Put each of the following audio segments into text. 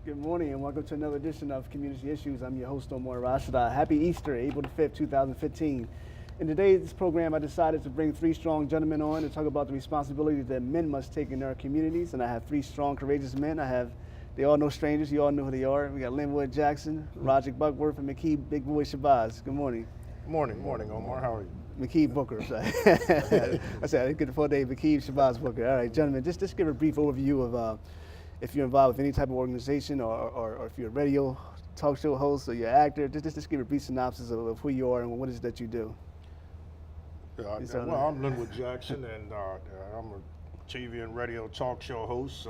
Good morning and welcome to another edition of Community Issues. I'm your host, Omar Rasada. Happy Easter, April the 5th, 2015. In today's program, I decided to bring three strong gentlemen on to talk about the responsibility that men must take in their communities. And I have three strong, courageous men. They all know strangers. You all know who they are. We got Linwood Jackson, Rodrick Buckworth, and kieb Big Boy Shabazz. Good morning. Morning, Omar. How are you? kieb Booker. I said I didn't get the full name. kieb Shabazz Booker. All right, gentlemen, just give a brief overview of if you're involved with any type of organization or if you're a radio talk show host or you're an actor, just give a brief synopsis of who you are and what is it that you do. Well, I'm Linwood Jackson, and I'm a TV and radio talk show host.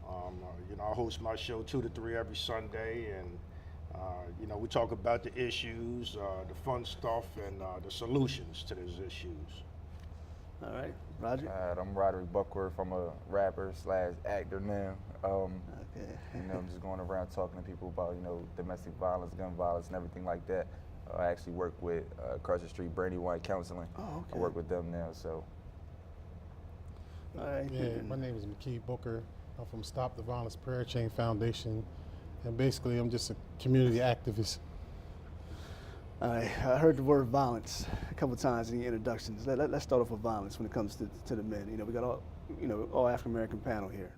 I host my show 2 to 3 every Sunday, and we talk about the issues, the fun stuff, and the solutions to those issues. All right, Roger. I'm Rodrick Buckworth. I'm a rapper / actor now. Okay. I'm just going around talking to people about domestic violence, gun violence, and everything like that. I actually work with across the street Brandywine Counseling. Oh, okay. I work with them now, so. All right. Yeah, my name is kieb Booker. I'm from Stop the Violence Prayer Chain Foundation, and basically I'm just a community activist. All right, I heard the word violence a couple of times in the introductions. Let's start off with violence when it comes to the men. We got all African American panel here.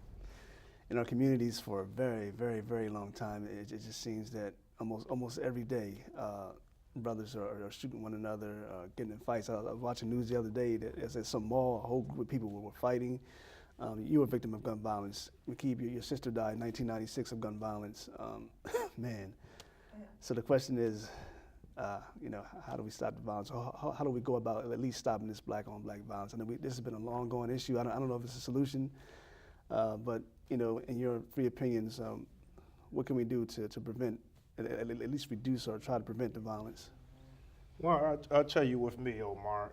In our communities for a very, very, very long time, it just seems that almost every day, brothers are shooting one another, getting in fights. I was watching news the other day that there's some mall, a whole group of people were fighting. You were a victim of gun violence. kieb, your sister died in 1996 of gun violence. Man, so the question is, how do we stop the violence? How do we go about at least stopping this black-on-black violence? I know this has been a long-going issue. I don't know if it's a solution, but in your free opinions, what can we do to prevent, at least reduce or try to prevent the violence? Well, I'll tell you with me, Omar,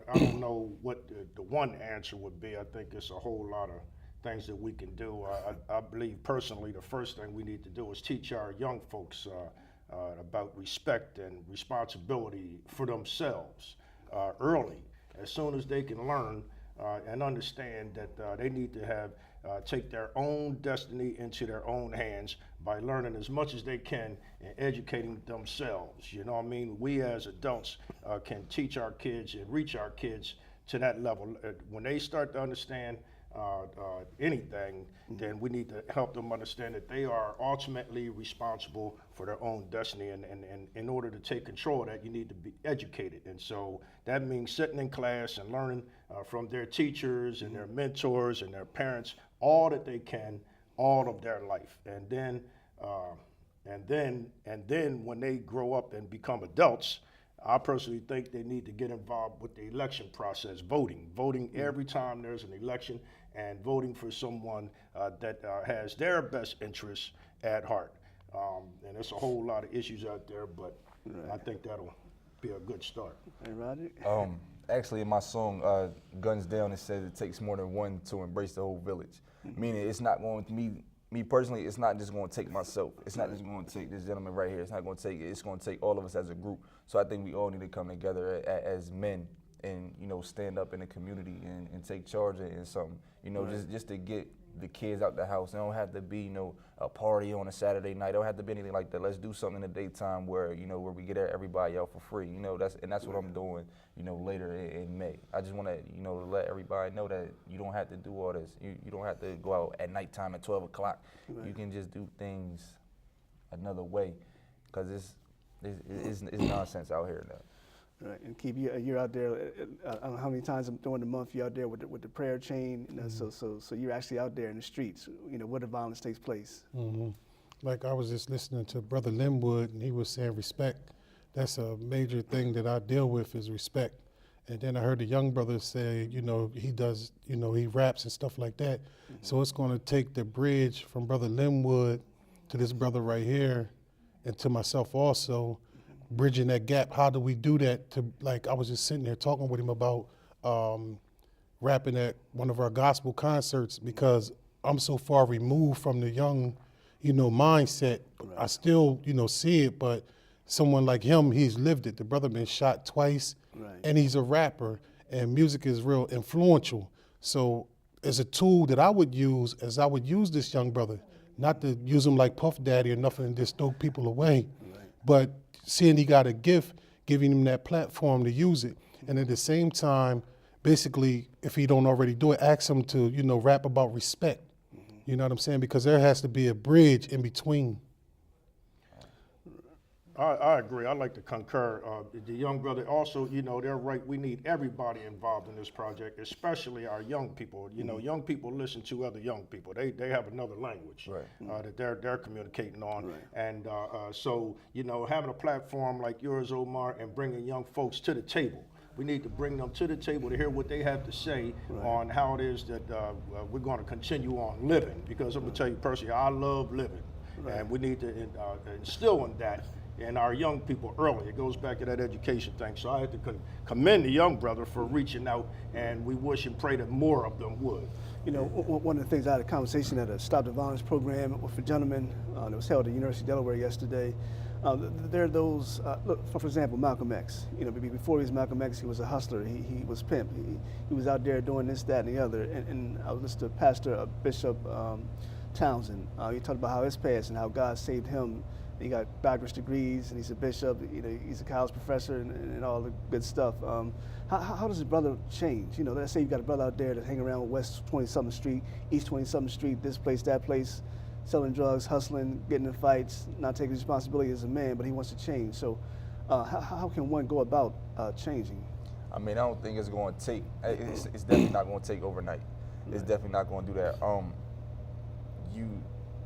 I don't know what the one answer would be. I think it's a whole lot of things that we can do. I believe personally the first thing we need to do is teach our young folks about respect and responsibility for themselves early, as soon as they can learn and understand that they need to take their own destiny into their own hands by learning as much as they can and educating themselves. You know what I mean? We as adults can teach our kids and reach our kids to that level. When they start to understand anything, then we need to help them understand that they are ultimately responsible for their own destiny, and in order to take control of that, you need to be educated. And so that means sitting in class and learning from their teachers and their mentors and their parents all that they can, all of their life. And then when they grow up and become adults, I personally think they need to get involved with the election process, voting every time there's an election, and voting for someone that has their best interests at heart. And there's a whole lot of issues out there, but I think that'll be a good start. Hey, Roger? Actually, in my song, Guns Down, it says it takes more than one to embrace the whole village. Meaning it's not going to me personally, it's not just going to take myself. It's not just going to take this gentleman right here. It's not going to take it. It's going to take all of us as a group. So I think we all need to come together as men and, stand up in the community and take charge in something. Just to get the kids out the house. It don't have to be, a party on a Saturday night. It don't have to be anything like that. Let's do something in the daytime where, where we get everybody out for free. That's what I'm doing, later in May. I just want to, let everybody know that you don't have to do all this. You don't have to go out at nighttime at 12 o'clock. Right. You can just do things another way, because it's nonsense out here now. Right, and kieb, you're out there. I don't know how many times during the month you're out there with the prayer chain. So you're actually out there in the streets. Where the violence takes place. Mm-hmm. Like I was just listening to Brother Linwood, and he was saying respect. That's a major thing that I deal with is respect. And then I heard the young brother say, he does, he raps and stuff like that. Mm-hmm. So it's going to take the bridge from Brother Linwood to this brother right here, and to myself also. Bridging that gap. How do we do that? I was just sitting there talking with him about rapping at one of our gospel concerts, because I'm so far removed from the young, mindset. Right. I still, see it, but someone like him, he's lived it. The brother been shot twice, right. And he's a rapper, and music is real influential. So as a tool that I would use, this young brother, not to use him like Puff Daddy or nothing and just throw people away, but seeing he got a gift, giving him that platform to use it. And at the same time, basically, if he don't already do it, ask him to, rap about respect. You know what I'm saying? Because there has to be a bridge in between. I agree. I like to concur. The young brother also, they're right. We need everybody involved in this project, especially our young people. Young people listen to other young people. They have another language that they're communicating on. Right. And so, having a platform like yours, Omar, and bringing young folks to the table. We need to bring them to the table to hear what they have to say on how it is that we're going to continue on living. Because I'm going to tell you personally, I love living. And we need to instill in that in our young people early. It goes back to that education thing. So I have to commend the young brother for reaching out, and we wish and pray that more of them would. One of the things, I had a conversation at a Stop the Violence program with a gentleman that was held at the University of Delaware yesterday. There are those, look, for example, Malcolm X. Before he was Malcolm X, he was a hustler. He was pimp. He was out there doing this, that, and the other. And I was listening to Pastor Bishop Townsend. He talked about how his past and how God saved him. He got doctorate degrees, and he's a bishop. He's a college professor, and all the good stuff. How does his brother change? Let's say you got a brother out there that hang around West 20-something Street, East 20-something Street, this place, that place, selling drugs, hustling, getting in fights, not taking responsibility as a man, but he wants to change. So, how can one go about changing? I mean, I don't think it's going to take. It's definitely not going to take overnight. It's definitely not going to do that.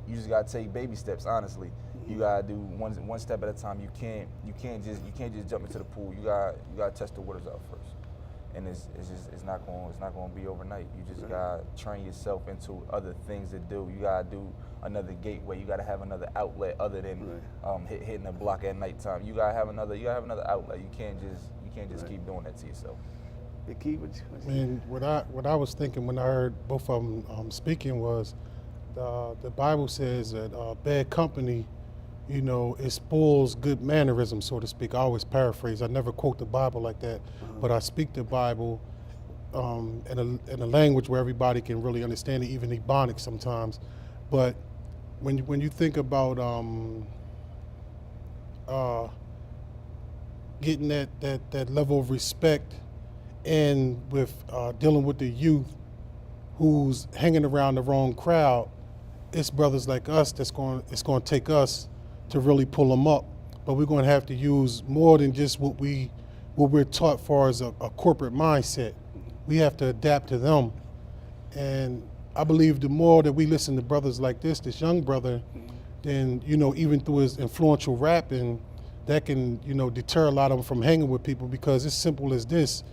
You just gotta take baby steps. Honestly, you gotta do one step at a time. You can't just jump into the pool. You gotta test the waters out first, and it's not going to be overnight. You just gotta train yourself into other things to do. You gotta do another gateway. You gotta have another outlet other than hitting a block at nighttime. You gotta have another outlet. You can't just keep doing that to yourself. Kieb, I mean, what I was thinking when I heard both of them speaking was, the Bible says that bad company, it spoils good mannerism, so to speak. I always paraphrase. I never quote the Bible like that, but I speak the Bible in a language where everybody can really understand it, even Ebonics sometimes. But when you think about getting that level of respect, and with dealing with the youth who's hanging around the wrong crowd, it's brothers like us it's going to take us to really pull them up. But we're going to have to use more than just what we're taught for as a corporate mindset. We have to adapt to them. And I believe the more that we listen to brothers like this young brother, then, even through his influential rapping, that can, deter a lot of them from hanging with people, because it's simple as this.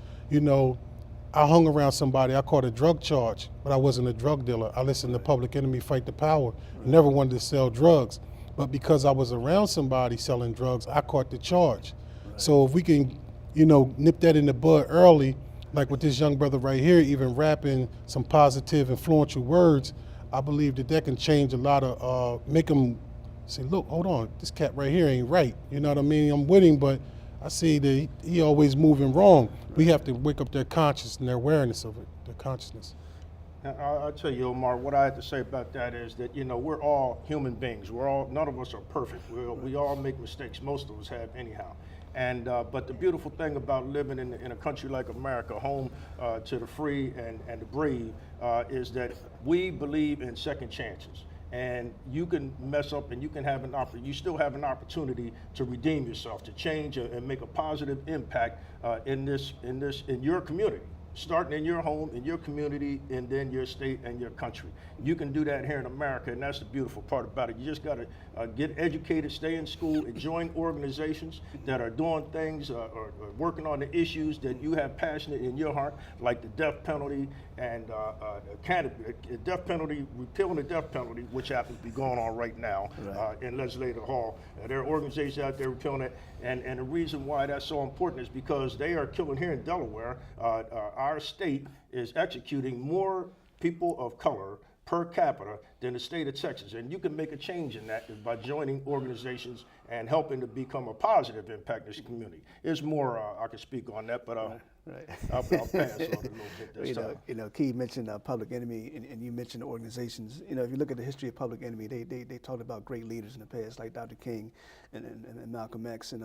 I hung around somebody, I caught a drug charge, but I wasn't a drug dealer. I listened to Public Enemy, Fight the Power. I never wanted to sell drugs. But because I was around somebody selling drugs, I caught the charge. So if we can, nip that in the bud early, like with this young brother right here, even rapping some positive, influential words, I believe that can change a lot of, make them say, look, hold on, this cat right here ain't right. You know what I mean? I'm with him, but I see that he always moving wrong. We have to wake up their consciousness and their awareness of it, their consciousness. I'll tell you, Omar, what I have to say about that is that, we're all human beings. None of us are perfect. We all make mistakes. Most of us have anyhow. And but the beautiful thing about living in a country like America, home to the free and the brave, is that we believe in second chances. And you can mess up, and you can have you still have an opportunity to redeem yourself, to change and make a positive impact in your community. Starting in your home, in your community, and then your state and your country. You can do that here in America, and that's the beautiful part about it. You just got to get educated, stay in school, and join organizations that are doing things or working on the issues that you have passionate in your heart, like the death penalty and death penalty, repealing the death penalty, which happens to be going on right now in Legislative Hall. There are organizations out there repealing it, and the reason why that's so important is because they are killing here in Delaware. Our state is executing more people of color per capita than the state of Texas. And you can make a change in that by joining organizations and helping to become a positive impact in this community. There's more I can speak on that, but Right. I'll pass on a little bit this time. Kieb mentioned Public Enemy, and you mentioned organizations. If you look at the history of Public Enemy, they talked about great leaders in the past, like Dr. King and Malcolm X, and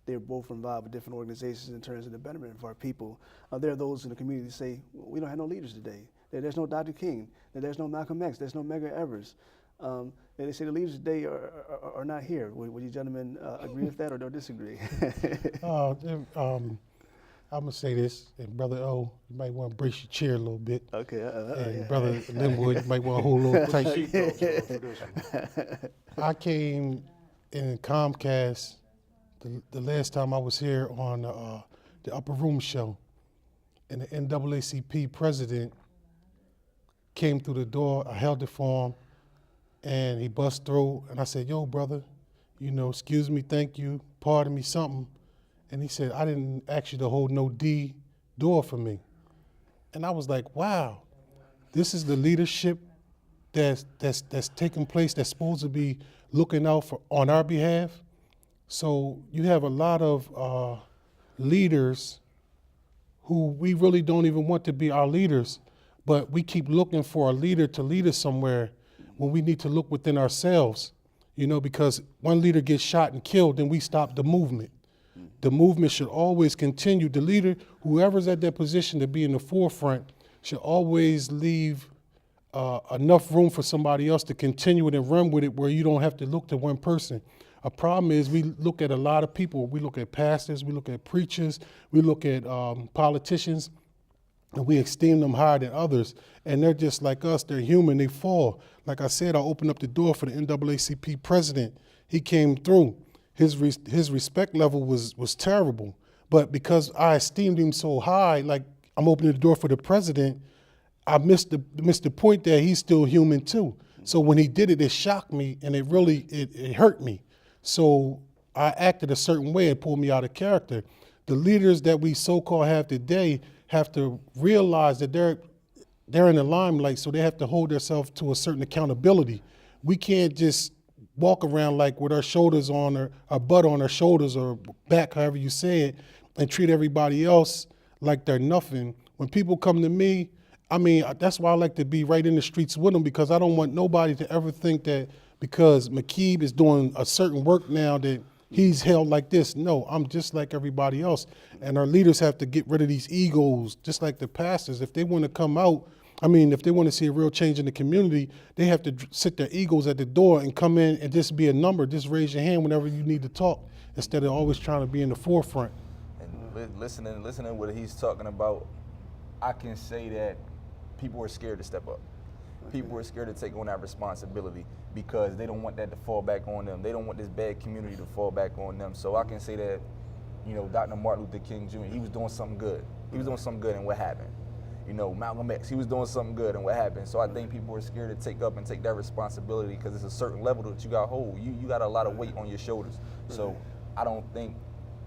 they were both involved with different organizations in terms of the betterment of our people. There are those in the community who say, we don't have no leaders today. There's no Dr. King. There's no Malcolm X. There's no Medgar Evers. And they say the leaders today are not here. Would you gentlemen agree with that or disagree? I'm gonna say this, and Brother O, you might want to brace your chair a little bit. Okay. And Yeah. Brother Linwood, you might want to hold a little tight. Seatbelts on for this one. I came in Comcast the last time I was here on the Upper Room show, and the NAACP president came through the door. I held it for him, and he bust through, and I said, "Yo, brother, excuse me, thank you, pardon me, something." And he said, "I didn't ask you to hold no door for me." And I was like, wow, this is the leadership that's taking place, that's supposed to be looking out on our behalf. So you have a lot of leaders who we really don't even want to be our leaders, but we keep looking for a leader to lead us somewhere when we need to look within ourselves, because one leader gets shot and killed, then we stop the movement. The movement should always continue. The leader, whoever's at that position to be in the forefront, should always leave enough room for somebody else to continue it and run with it, where you don't have to look to one person. A problem is we look at a lot of people. We look at pastors, we look at preachers, we look at politicians, and we esteem them higher than others. And they're just like us. They're human. They fall. Like I said, I opened up the door for the NAACP president. He came through. His respect level was terrible, but because I esteemed him so high, like I'm opening the door for the president, I missed the point that he's still human too. So when he did it, it shocked me, and it really it hurt me. So I acted a certain way and pulled me out of character. The leaders that we so-called have today have to realize that they're in the limelight, so they have to hold themselves to a certain accountability. We can't just walk around like with our shoulders on, or our butt on our shoulders, or back, however you say it, and treat everybody else like they're nothing. When people come to me, that's why I like to be right in the streets with them, because I don't want nobody to ever think that because McKeeb is doing a certain work now that he's held like this. No, I'm just like everybody else. And our leaders have to get rid of these egos, just like the pastors. If they want to come out, if they want to see a real change in the community, they have to sit their egos at the door and come in and just be a number. Just raise your hand whenever you need to talk, instead of always trying to be in the forefront. And listening what he's talking about, I can say that people are scared to step up. People are scared to take on that responsibility because they don't want that to fall back on them. They don't want this bad community to fall back on them. So I can say that, Dr. Martin Luther King Jr., he was doing something good. He was doing something good, and what happened? Malcolm X, he was doing something good, and what happened? So I think people are scared to take up and take that responsibility because it's a certain level that you got to hold. You got a lot of weight on your shoulders. So I don't think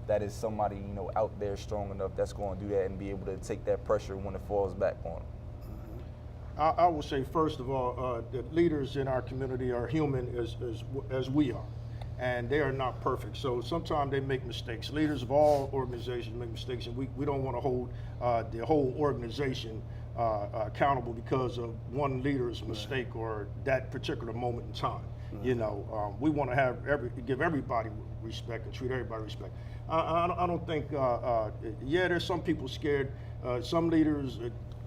that is somebody, out there strong enough that's going to do that and be able to take that pressure when it falls back on them. I will say, first of all, that leaders in our community are human as we are, and they are not perfect. So sometimes they make mistakes. Leaders of all organizations make mistakes, and we don't want to hold the whole organization accountable because of one leader's mistake or that particular moment in time. We want to give everybody respect and treat everybody with respect. I don't think, there's some people scared. Some leaders,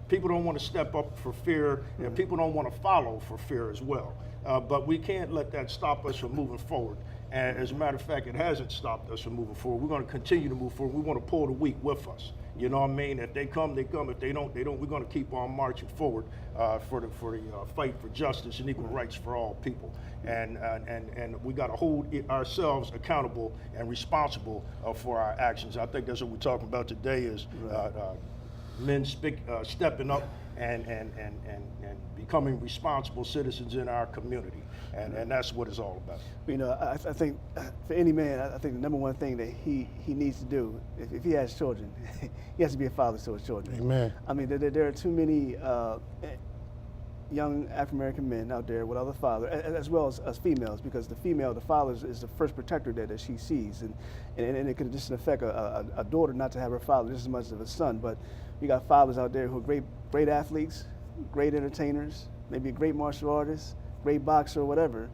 people don't want to step up for fear, and people don't want to follow for fear as well. But we can't let that stop us from moving forward. And as a matter of fact, it hasn't stopped us from moving forward. We're going to continue to move forward. We want to pull the weak with us. You know what I mean? If they come, they come. If they don't, they don't. We're going to keep on marching forward for the fight for justice and equal rights for all people. And we got to hold ourselves accountable and responsible for our actions. I think that's what we're talking about today is men stepping up and becoming responsible citizens in our community. And that's what it's all about. I think for any man, I think the number one thing that he needs to do, if he has children, he has to be a father to his children. Amen. There are too many young African American men out there with other fathers, as well as females, because the father is the first protector that she sees, and it can just affect a daughter not to have her father just as much as a son. But you got fathers out there who are great athletes, great entertainers, maybe a great martial artist, great boxer or whatever,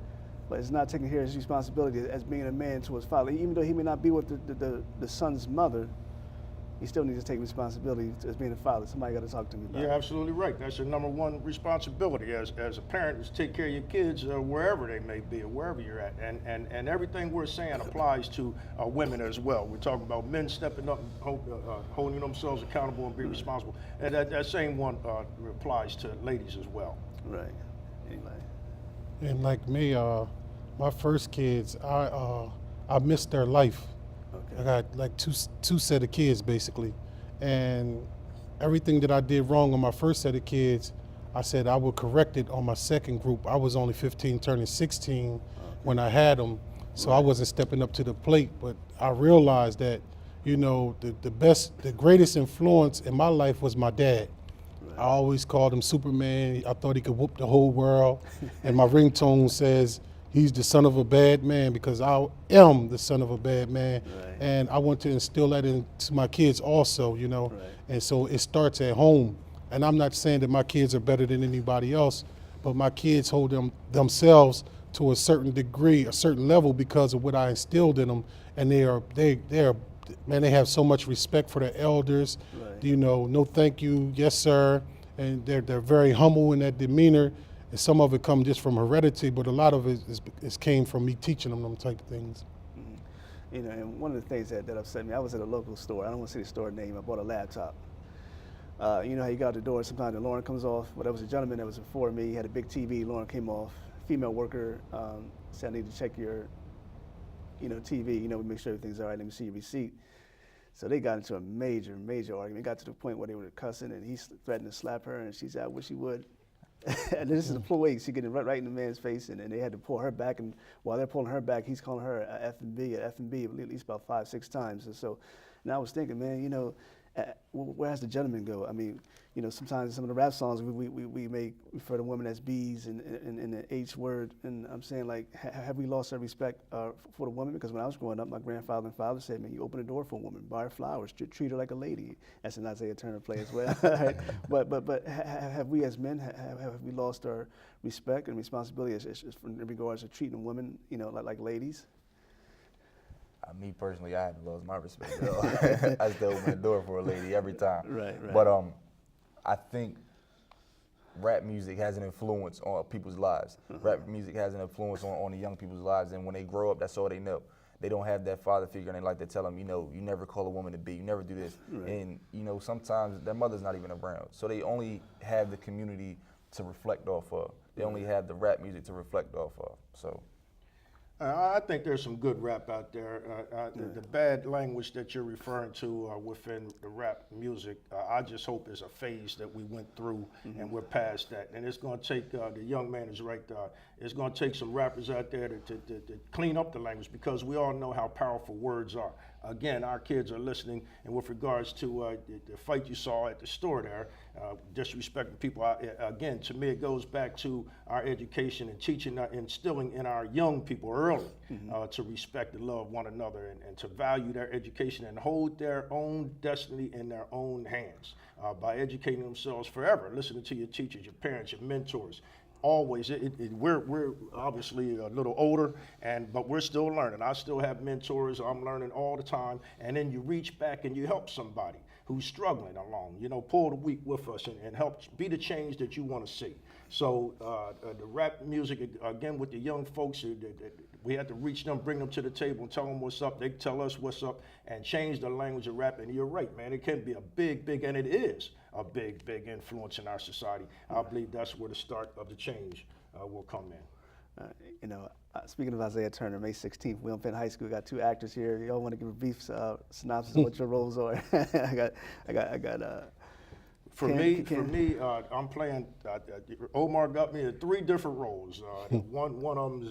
but it's not taking care of his responsibility as being a man to his father. Even though he may not be with the son's mother, he still needs to take responsibility as being a father. Somebody got to talk to me about it. You're absolutely right. That's your number one responsibility as a parent, is take care of your kids wherever they may be or wherever you're at. And everything we're saying applies to women as well. We're talking about men stepping up and holding themselves accountable and being responsible. And that same one applies to ladies as well. Right. Anyway. And like me, my first kids, I missed their life. Okay. I got like two set of kids basically, and everything that I did wrong on my first set of kids, I said I would correct it on my second group. I was only 15, turning 16 when I had them, so I wasn't stepping up to the plate. But I realized that, you know, the greatest influence in my life was my dad. Right. I always called him Superman. I thought he could whoop the whole world, and my ringtone says, he's the son of a bad man, because I am the son of a bad man. Right. And I want to instill that into my kids also, you know. Right. And so it starts at home. And I'm not saying that my kids are better than anybody else, but my kids hold themselves to a certain degree, a certain level, because of what I instilled in them. And they have so much respect for their elders. Right. You know, no thank you, yes sir. And they're very humble in that demeanor. And some of it come just from heredity, but a lot of it is came from me teaching them type of things. Mm-hmm. You know, and one of the things that upset me, I was at a local store. I don't want to say the store name. I bought a laptop. You know how you got out the door, sometimes the alarm comes off. Well, there was a gentleman that was before me. He had a big TV. Alarm came off. Female worker said, I need to check your, TV. We make sure everything's all right. Let me see your receipt. So they got into a major argument. It got to the point where they were cussing, and he threatened to slap her, and she said, I wish he would. And this is an employee. She getting right in the man's face, and they had to pull her back. And while they're pulling her back, he's calling her a F&B at least about 5-6 times. And so, I was thinking, man, where has the gentleman go? I mean, sometimes some of the rap songs we may refer to women as B's and the H word, and I'm saying, like, have we lost our respect for the woman? Because when I was growing up, my grandfather and father said, man, you open the door for a woman, buy her flowers, treat her like a lady. That's an Isaiah Turner play as well. Right? But have we as men, have we lost our respect and responsibility in regards to treating women, like ladies? Me personally, I haven't lost my respect at all. I still open the door for a lady every time. Right. But I think rap music has an influence on people's lives. Rap music has an influence on the young people's lives, and when they grow up, that's all they know. They don't have that father figure, and they like to tell them, you never call a woman a B, you never do this. Right. And, sometimes their mother's not even around. So they only have the community to reflect off of. They only have the rap music to reflect off of, so. I think there's some good rap out there. The bad language that you're referring to within the rap music, I just hope is a phase that we went through, and we're past that. And it's going to take, the young man is right, it's going to take some rappers out there to clean up the language, because we all know how powerful words are. Again, our kids are listening, and with regards to the fight you saw at the store there, disrespecting people, again, to me, it goes back to our education and teaching, instilling in our young people early to respect and love one another, and to value their education and hold their own destiny in their own hands by educating themselves forever, listening to your teachers, your parents, your mentors. Always, we're obviously a little older, but we're still learning. I still have mentors. I'm learning all the time. And then you reach back and you help somebody who's struggling along. Pull the weak with us and help be the change that you want to see. So the rap music, again, with the young folks, we have to reach them, bring them to the table, and tell them what's up. They tell us what's up, and change the language of rap. And you're right, man. It can be a big, and it is a big influence in our society. I believe that's where the start of the change will come in. Speaking of Isaiah Turner, May 16th, William Penn High School, got 2 actors here. Y'all want to give a brief synopsis of what your roles are? I got. For me, I'm playing. Omar got me in 3 different roles. One of them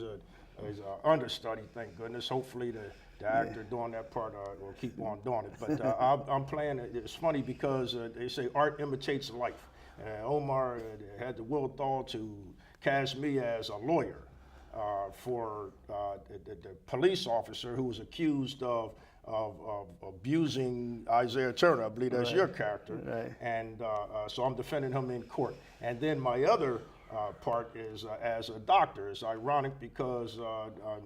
is understudy. Thank goodness. Hopefully the actor doing that part will keep on doing it. But I'm playing. It's funny because they say art imitates life. And Omar had the wherewithal to cast me as a lawyer for the police officer who was accused of abusing Isaiah Turner. I believe that's your character. Right. And so I'm defending him in court. And then my other part is as a doctor. It's ironic because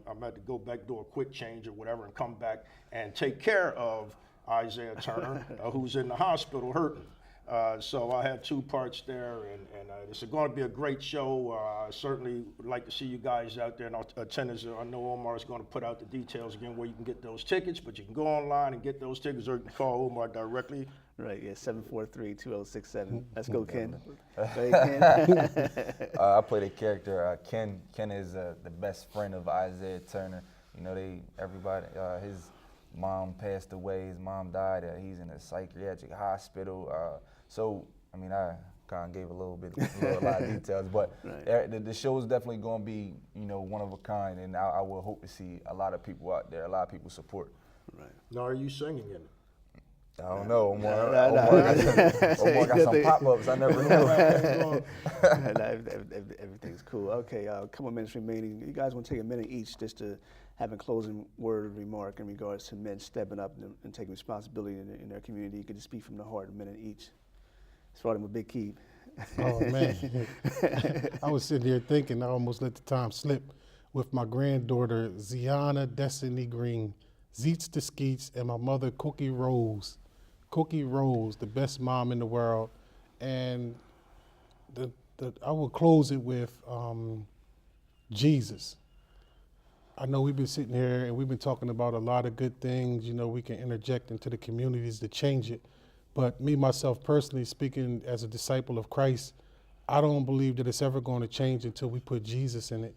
I'm had to go back, do a quick change or whatever, and come back and take care of Isaiah Turner, who's in the hospital hurting. So I have two parts there, and it's going to be a great show. I certainly would like to see you guys out there in attendance. I know Omar is going to put out the details again where you can get those tickets, but you can go online and get those tickets, or you can call Omar directly. Right, yeah, 743-2067. Let's go, Ken. Go ahead, Ken. I play the character Ken. Ken is the best friend of Isaiah Turner. You know, everybody, his mom passed away, his mom died, he's in a psychiatric hospital. So, I mean, I kind of gave a lot of details, but the show is definitely going to be, you know, one of a kind, and I will hope to see a lot of people out there, a lot of people support. Right. Now, are you singing in it? I don't know. Omar got some pop-ups. I never know. Everything's cool. Okay, a couple minutes remaining. You guys want to take a minute each just to have a closing word or remark in regards to men stepping up and taking responsibility in their community. You can just speak from the heart, a minute each. Starting with Big Kieb. Oh, man. I was sitting here thinking, I almost let the time slip, with my granddaughter, Ziana Destiny Green, Zeets the Skeets, and my mother, Cookie Rose. Cookie Rose, the best mom in the world. And I will close it with Jesus. I know we've been sitting here and we've been talking about a lot of good things, you know, we can interject into the communities to change it. But me, myself personally, speaking as a disciple of Christ, I don't believe that it's ever going to change until we put Jesus in it.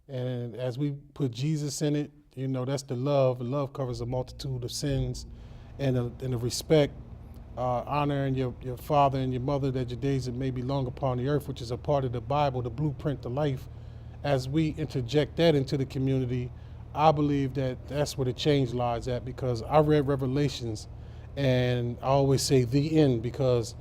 And as we put Jesus in it, you know, that's the love. Love covers a multitude of sins, and the respect, honoring your father and your mother, that your days may be long upon the earth, which is a part of the Bible, the blueprint to life. As we interject that into the community, I believe that that's where the change lies at, because I read Revelations, and I always say the end, because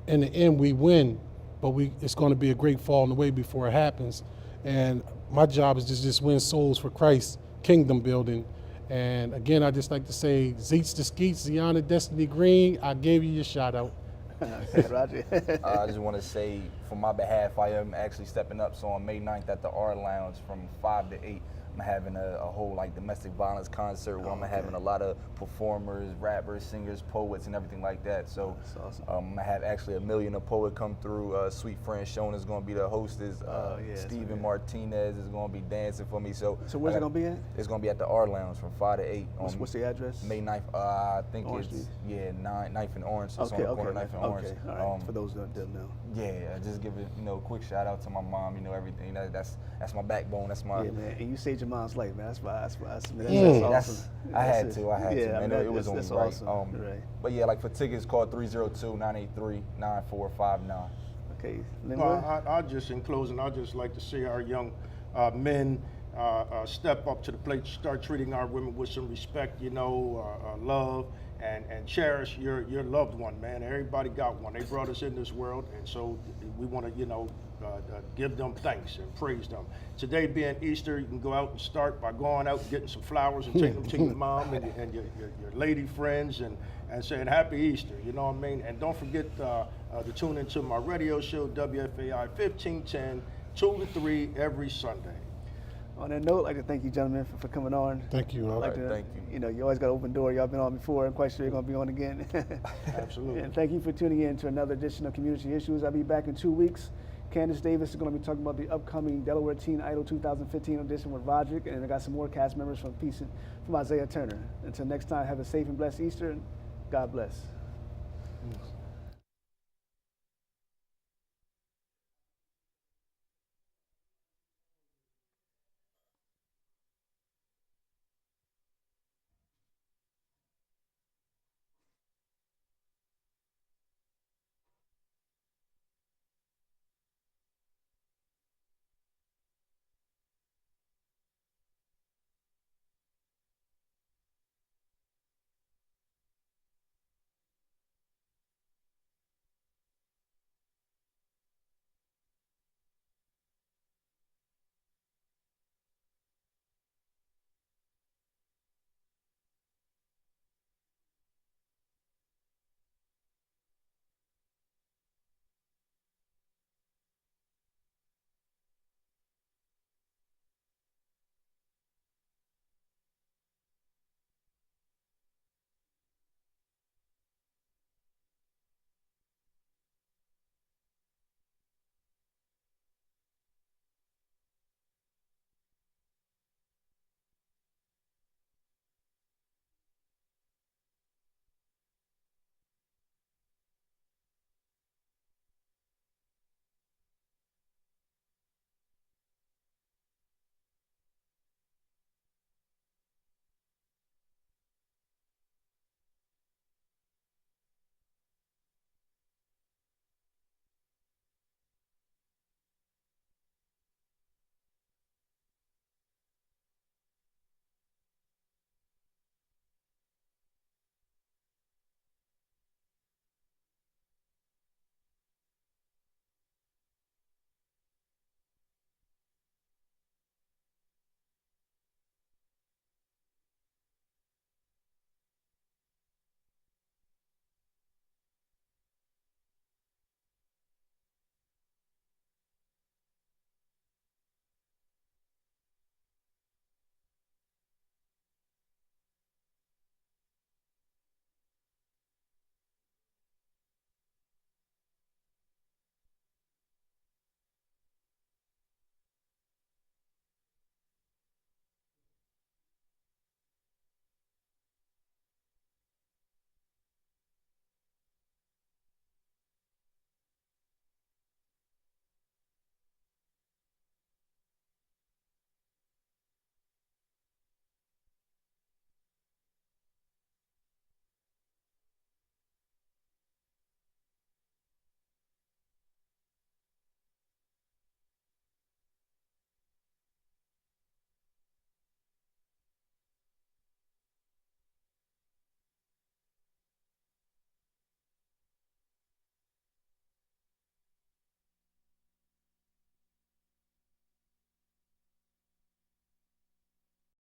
in the end we win, but it's going to be a great falling away before it happens. And my job is to just win souls for Christ, kingdom building. And again, I just like to say, Zeets the Skeets, Ziana Destiny Green, I gave you your shout out. Okay, Roger. I just want to say, for my behalf, I am actually stepping up. So on May 9th at the R Lounge from 5 to 8, I'm having a whole like domestic violence concert where I'm having a lot of performers, rappers, singers, poets, and everything like that. So That's awesome. I have actually a million poet come through. Sweet friend Shona is going to be the hostess. Steven Martinez is going to be dancing for me. So where's it going to be at? It's going to be at the R Lounge from 5 to 8. What's the address? May 9th. I think Orange it's Street? 9th and Orange. It's Okay, on the corner of 9th and Orange. Okay, all right. For those that don't know. Yeah, just give it, a quick shout out to my mom. Everything. That's my backbone. That's my. Yeah, man. And you saved your mom's life, man. That's awesome. I had to, man. It was only that's right. Awesome. Right. But yeah, like for tickets, call 302-983-9459. Okay, Well, Linwood? I just, in closing, I'd just like to see our young men step up to the plate, start treating our women with some respect, love, and cherish your loved one, man. Everybody got one. They brought us in this world, and so we want to, give them thanks and praise them. Today being Easter, you can go out and start by going out and getting some flowers and taking them to your mom and your lady friends and saying Happy Easter, you know what I mean? And don't forget to tune into my radio show, WFAI 1510, 2 to 3 every Sunday. On that note, I'd like to thank you, gentlemen, for coming on. Thank you. Thank you. You always got an open door. Y'all been on before. I'm quite sure you're going to be on again. Absolutely. And thank you for tuning in to another edition of Community Issues. I'll be back in 2 weeks. Candace Davis is going to be talking about the upcoming Delaware Teen Idol 2015 audition with Rodrick, and I got some more cast members from Isaiah Turner. Until next time, have a safe and blessed Easter, and God bless.